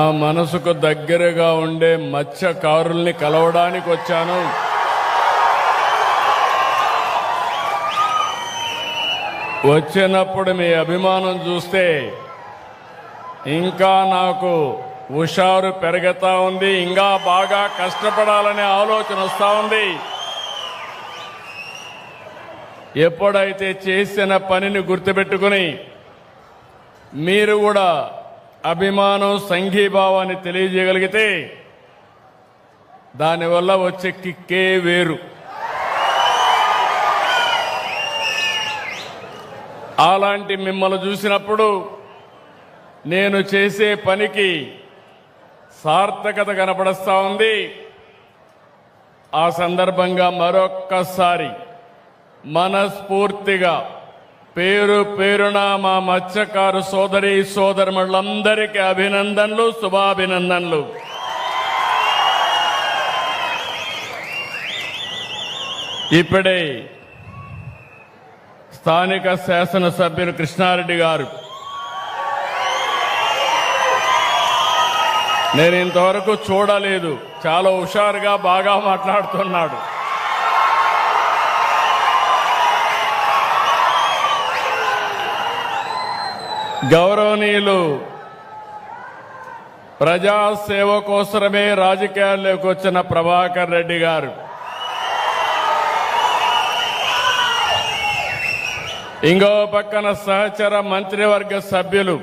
ఆ మనసుకు దగ్గరగా ఉండే మత్స్యకారుల్ని కలవడానికి వచ్చాను. వచ్చినప్పుడు మీ అభిమానం చూస్తే ఇంకా నాకు హుషారు పెరుగుతా ఉంది. ఇంకా బాగా కష్టపడాలనే ఆలోచన వస్తూ ఉంది. ఎప్పుడైతే చేసిన పనిని గుర్తుపెట్టుకుని మీరు కూడా అభిమానం సంఘీభావాన్ని తెలియజేయగలిగితే దానివల్ల వచ్చే కిక్కే వేరు. అలాంటి మిమ్మల్ని చూసినప్పుడు నేను చేసే పనికి సార్థకత కనపడుస్తా ఉంది. ఆ సందర్భంగా మరొక్కసారి మనస్ఫూర్తిగా పేరు పేరున మా మత్స్యకారు సోదరి సోదరులందరికీ అభినందనలు, శుభాభినందనలు. ఇప్పుడే స్థానిక శాసనసభ్యులు కృష్ణారెడ్డి గారు నేను ఇంతవరకు చూడలేదు, చాలా హుషారుగా బాగా మాట్లాడుతున్నాడు. గౌరవనీయులు ప్రజాసేవ కోసమే రాజకీయాల్లోకి వచ్చిన ప్రభాకర్ రెడ్డి గారు, ఇంకో పక్కన సహచర మంత్రివర్గ సభ్యులు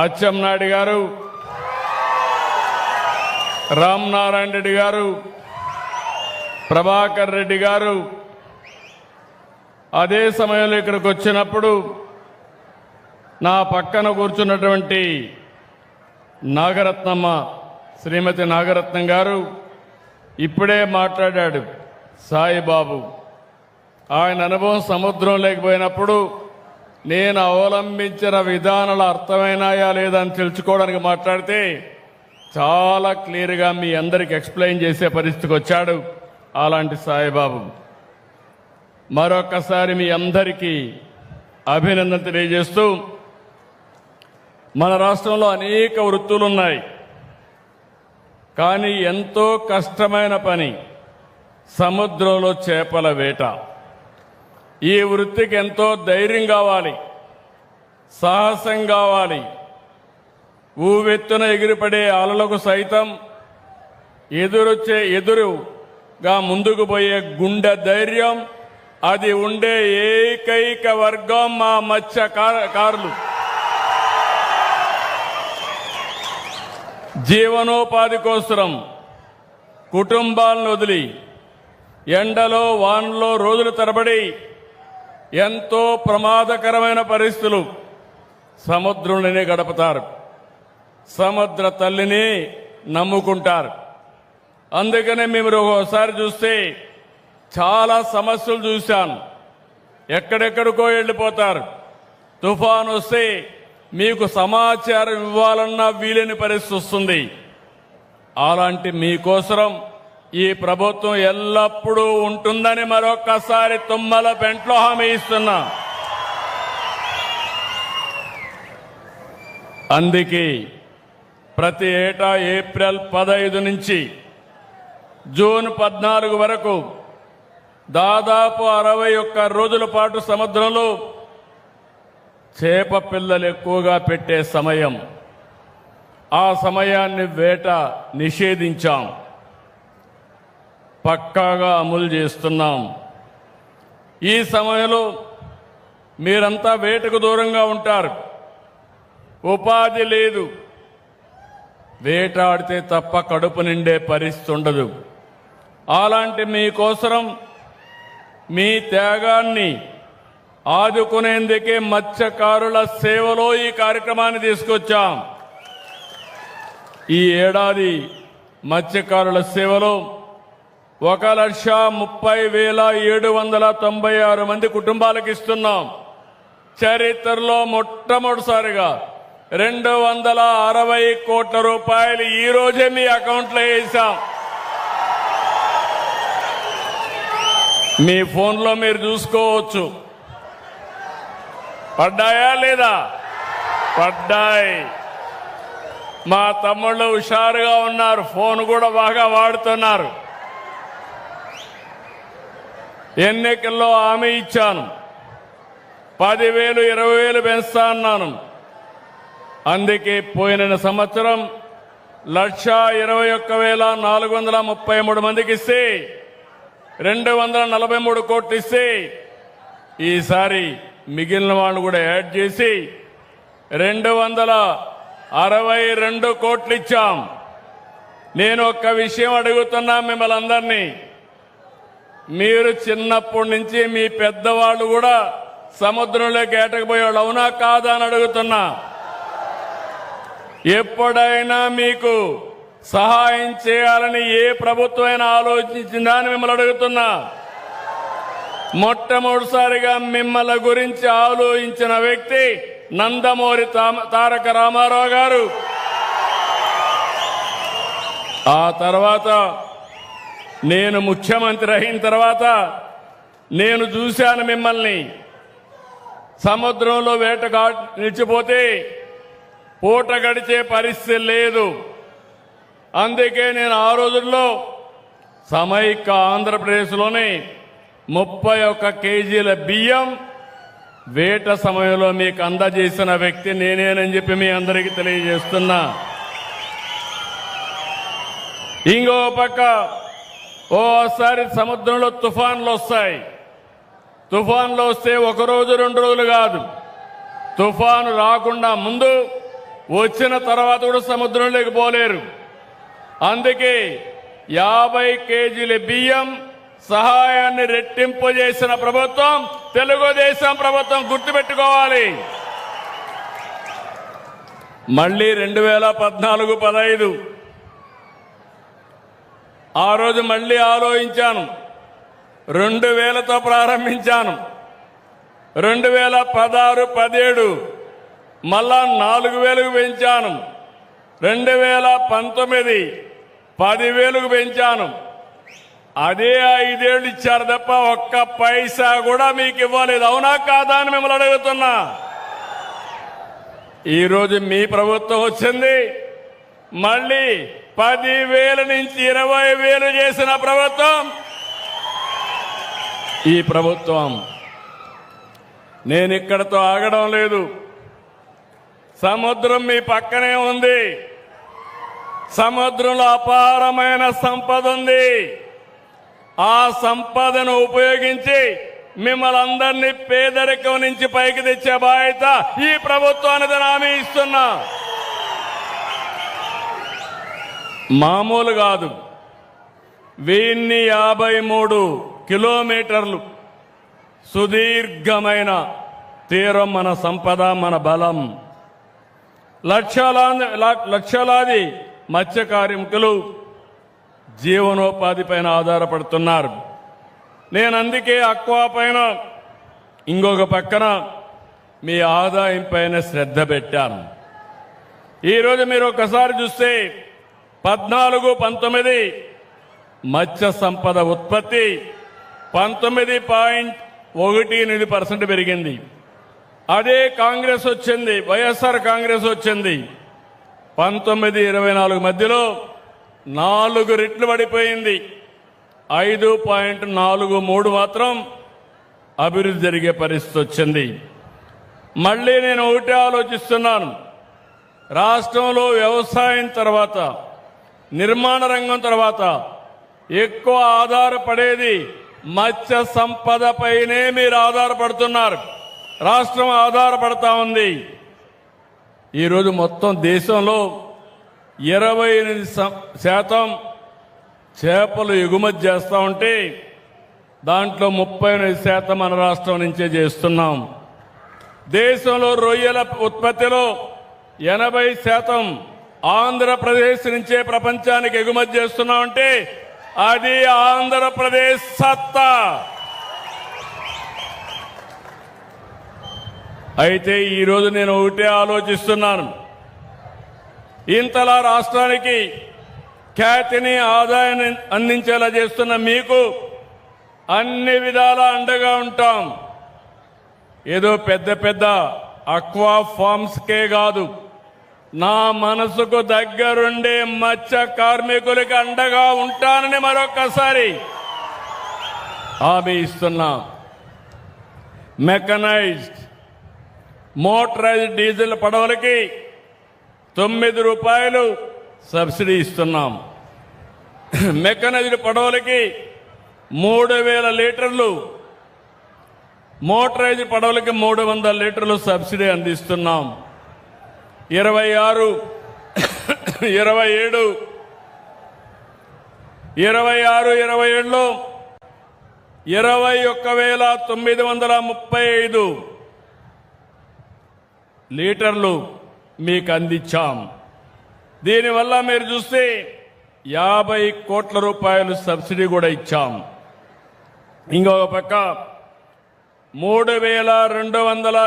అచ్చెన్నాయుడు గారు, రామనారాయణ రెడ్డి గారు, ప్రభాకర్ రెడ్డి గారు అదే సమయంలో ఇక్కడికి వచ్చినప్పుడు నా పక్కన కూర్చున్నటువంటి నాగరత్నమ్మ, శ్రీమతి నాగరత్నం గారు ఇప్పుడే మాట్లాడాడు. సాయిబాబు ఆయన అనుభవం సముద్రం లేకపోయినప్పుడు నేను అవలంబించిన విధానాలు అర్థమైనాయా లేదా అని తెలుసుకోవడానికి మాట్లాడితే చాలా క్లియర్గా మీ అందరికి ఎక్స్ప్లెయిన్ చేసే పరిస్థితికి వచ్చాడు అలాంటి సాయిబాబు. మరొకసారి మీ అందరికీ అభినందన తెలియజేస్తూ, మన రాష్ట్రంలో అనేక వృత్తులున్నాయి, కానీ ఎంతో కష్టమైన పని సముద్రంలో చేపల వేట. ఈ వృత్తికి ఎంతో ధైర్యం కావాలి, సాహసం కావాలి. ఊవెత్తున ఎగిరిపడే అలలకు సైతం ఎదురుగా ముందుకు పోయే గుండె ధైర్యం, అది ఉండే ఏకైక వర్గం మా మత్స్యకారులు. జీవనోపాధి కోసం కుటుంబాలను వదిలి ఎండలో వానలో రోజుల తరబడి ఎంతో ప్రమాదకరమైన పరిస్థితులు సముద్రంలోనే గడుపుతారు. సముద్ర తల్లిని నమ్ముకుంటారు. అందుకనే మేము ఒకసారి చూస్తే చాలా సమస్యలు చూశాను. ఎక్కడెక్కడికో వెళ్ళిపోతారు. తుఫాను వస్తే మీకు సమాచారం ఇవ్వాలన్నా వీలేని పరిస్థితి వస్తుంది. అలాంటి మీకోసం ఈ ప్రభుత్వం ఎల్లప్పుడూ ఉంటుందని మరొక్కసారి తుమ్మల పెంట్లో హామీ ఇస్తున్నా. అందుకే ప్రతి ఏటా ఏప్రిల్ 15 నుంచి జూన్ 14 వరకు దాదాపు 61 రోజుల పాటు సముద్రంలో చేప పిల్లలు ఎక్కువగా పెట్టే సమయం. ఆ సమయాన్ని వేట నిషేధించాం, పక్కాగా అమలు చేస్తున్నాం. ఈ సమయంలో మీరంతా వేటకు దూరంగా ఉంటారు, ఉపాధి లేదు, వేటాడితే తప్ప కడుపు నిండే పరిస్థితి ఉండదు. అలాంటి మీకోసం మీ త్యాగాన్ని ఆదుకునేందుకే మత్స్యకారుల సేవలో ఈ కార్యక్రమాన్ని తీసుకొచ్చాం. ఈ ఏడాది మత్స్యకారుల సేవలో 1,30,796 మంది కుటుంబాలకు ఇస్తున్నాం. చరిత్రలో మొట్టమొదటిసారిగా 260 కోట్ల రూపాయలు ఈ రోజే మీ అకౌంట్లో వేసాం. మీ ఫోన్లో మీరు చూసుకోవచ్చు. పడ్డాయా లేదా? పడ్డాయి. మా తమ్ముళ్ళు హుషారుగా ఉన్నారు, ఫోన్ కూడా బాగా వాడుతున్నారు. ఎన్నికల్లో హామీ ఇచ్చాను, 10,000 20,000 పెంచుతా అన్నాను. అందుకే పోయిన సంవత్సరం 1,21,433 మందికి ఇస్తే 243 కోట్లు ఇస్తే ఈసారి మిగిలిన వాళ్ళు కూడా యాడ్ చేసి 262 కోట్లు ఇచ్చాం. నేను ఒక్క విషయం అడుగుతున్నా మిమ్మల్ని అందరినీ, మీరు చిన్నప్పటి నుంచి మీ పెద్దవాళ్ళు కూడా సముద్రంలోకి ఏటకపోయేవాళ్ళు, అవునా కాదా అని అడుగుతున్నా. ఎప్పుడైనా మీకు సహాయం చేయాలని ఏ ప్రభుత్వమైనా ఆలోచించిందా అని మిమ్మల్ని అడుగుతున్నా. మొట్టమొదటిసారిగా మిమ్మల్ని గురించి ఆలోచించిన వ్యక్తి నందమూరి తారక రామారావు గారు. ఆ తర్వాత నేను ముఖ్యమంత్రి అయిన తర్వాత నేను చూశాను మిమ్మల్ని. సముద్రంలో వేటగా నిలిచిపోతే పూట గడిచే పరిస్థితి లేదు. అందుకే నేను ఆ రోజుల్లో సమైక్య ఆంధ్రప్రదేశ్లోని 31 కేజీల బియ్యం వేట సమయంలో మీకు అందజేసిన వ్యక్తి నేనేనని చెప్పి మీ అందరికీ తెలియజేస్తున్నా. ఇంకో పక్క ఓసారి సముద్రంలో తుఫాన్లు వస్తాయి. తుఫాన్లు వస్తే 1 రోజు 2 రోజులు కాదు, తుఫాను రాకుండా ముందు వచ్చిన తర్వాత కూడా సముద్రంలోకి పోలేరు. అందుకే 50 కేజీల బియ్యం సహాయాన్ని రెట్టింపు చేసిన ప్రభుత్వం తెలుగుదేశం ప్రభుత్వం, గుర్తుపెట్టుకోవాలి. మళ్ళీ 2014-15 ఆ రోజు మళ్ళీ ఆలోచించాను, 2000తో ప్రారంభించాను. 2016-17 మళ్ళా 4,000కు పెంచాను. 2019 10,000కు పెంచాను. అదే 5 ఏళ్ళు ఇచ్చారు తప్ప ఒక్క పైసా కూడా మీకు ఇవ్వలేదు, అవునా కాదా అని మిమ్మల్ని అడుగుతున్నా. ఈరోజు మీ ప్రభుత్వం వచ్చింది, మళ్ళీ 10,000 నుంచి 20,000 చేసిన ప్రభుత్వం ఈ ప్రభుత్వం. నేను ఇక్కడతో ఆగడం లేదు. సముద్రం మీ పక్కనే ఉంది. సముద్రంలో అపారమైన సంపద ఉంది. ఆ సంపదను ఉపయోగించి మిమ్మల్ని అందరినీ పేదరికం నుంచి పైకి తెచ్చే బాధ్యత ఈ ప్రభుత్వానికి హామీ ఇస్తున్నా. మామూలు కాదు, 1053 కిలోమీటర్లు సుదీర్ఘమైన తీరం మన సంపద, మన బలం. లక్షలాది మత్స్య కార్మికులు జీవనోపాధి పైన ఆధారపడుతున్నారు. నేను అందుకే అక్వా పైన, ఇంకొక పక్కన మీ ఆదాయం పైన శ్రద్ధ పెట్టాను. ఈరోజు మీరు ఒకసారి చూస్తే 14-19 మత్స్య సంపద ఉత్పత్తి 19.18% పెరిగింది. అదే కాంగ్రెస్ వచ్చింది, వైఎస్ఆర్ కాంగ్రెస్ వచ్చింది, 19-24 మధ్యలో 4 రెట్లు పడిపోయింది. 5.43 మాత్రం అభివృద్ధి జరిగే పరిస్థితి వచ్చింది. మళ్ళీ నేను ఒకటే ఆలోచిస్తున్నాను, రాష్ట్రంలో వ్యవసాయం తర్వాత, నిర్మాణ రంగం తర్వాత ఎక్కువ ఆధారపడేది మత్స్య సంపద పైనే మీరు ఆధారపడుతున్నారు. రాష్ట్రం ఆధారపడతా ఉంది. ఈరోజు మొత్తం దేశంలో 28% చేపలు ఎగుమతి చేస్తూ ఉంటే దాంట్లో 38% మన రాష్ట్రం నుంచే చేస్తున్నాం. దేశంలో రొయ్యల ఉత్పత్తిలో 80% ఆంధ్రప్రదేశ్ నుంచే ప్రపంచానికి ఎగుమతి చేస్తున్నామంటే అది ఆంధ్రప్రదేశ్ సత్తా. అయితే ఈరోజు నేను ఒకటే ఆలోచిస్తున్నాను, ఇంతలా రాష్ట్రానికి ఖ్యాతిని, ఆదాయాన్ని అందించేలా చేస్తున్న మీకు అన్ని విధాలా అండగా ఉంటాం. ఏదో పెద్ద పెద్ద అక్వా ఫార్మ్స్కే కాదు, నా మనసుకు దగ్గరుండే మత్స్య కార్మికులకి అండగా ఉంటానని మరొక్కసారి హామీ ఇస్తున్నా. మెకనైజ్డ్ మోటరైజ్డ్ డీజిల్ పడవలకి 9 రూపాయలు సబ్సిడీ ఇస్తున్నాం. మెకనైజ్డ్ పడవలకి 3,000 లీటర్లు, మోటరైజ్డ్ పడవలకి 300 లీటర్లు సబ్సిడీ అందిస్తున్నాం. 26, 27, 27లో 21,935 లీటర్లు మీకు అందించాం. దీనివల్ల మీరు చూస్తే 50 కోట్ల రూపాయలు సబ్సిడీ కూడా ఇచ్చాం. ఇంకొక పక్క 3,200